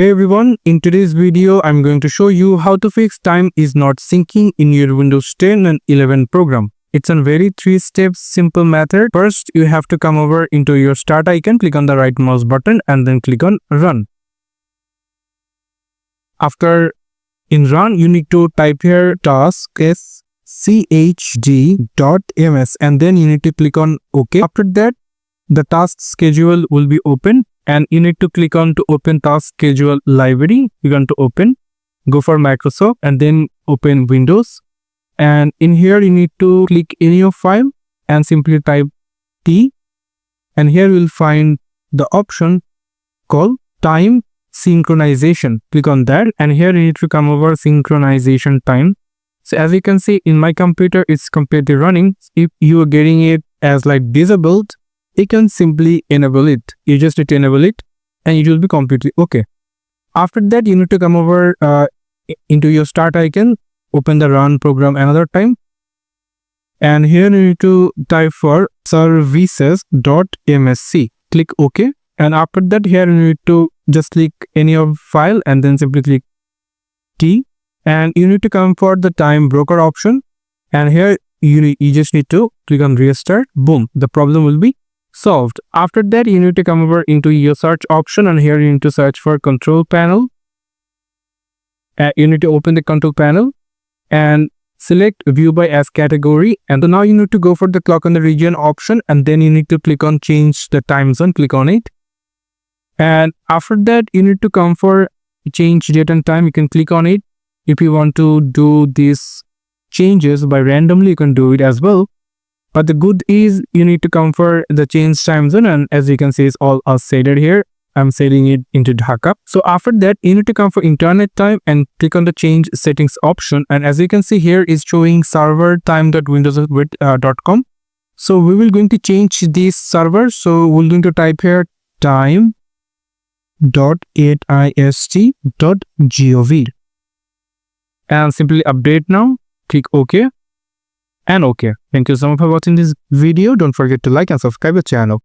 Hey everyone, in today's video I'm going to show you how to fix time is not syncing in your Windows 10 and 11 program. It's a very 3-step simple method. First, you have to come over into your start icon, click on the right mouse button and then click on run. After in run, you need to type here taskchd.ms and then you need to click on OK. After that, the task schedule will be open. And you need to click on to open task schedule library. You're going to open, go for Microsoft and then open Windows. And in here you need to click any your file and simply type T. And here you'll find the option called time synchronization. Click on that and here you need to come over synchronization time. So as you can see in my computer, it's completely running. If you are getting it as like disabled, you can simply enable it. You just need to enable it and it will be completely okay. After that, you need to come over into your start icon, open the run program another time. And here you need to type for services.msc. Click OK. And after that, here you need to just click any of file and then simply click T. And you need to come for the time broker option. And here you just need to click on restart. Boom. The problem will be solved. After that, you need to come over into your search option and here you need to search for control panel. You need to open the control panel and select view by as category. And so now you need to go for the clock on the region option and then you need to click on change the time zone. Click on it. And after that, you need to come for change date and time. You can click on it. If you want to do these changes by randomly, you can do it as well. But the good is you need to come for the change time zone, and as you can see, it's all shaded here. I'm setting it into Dhaka. So after that, you need to come for internet time and click on the change settings option. And as you can see here is showing server time.windows.com. So we will going to change this server. So we're going to type here time.8ist.gov and simply update now. Click OK. And OK. Thank you so much for watching this video. Don't forget to like and subscribe the channel.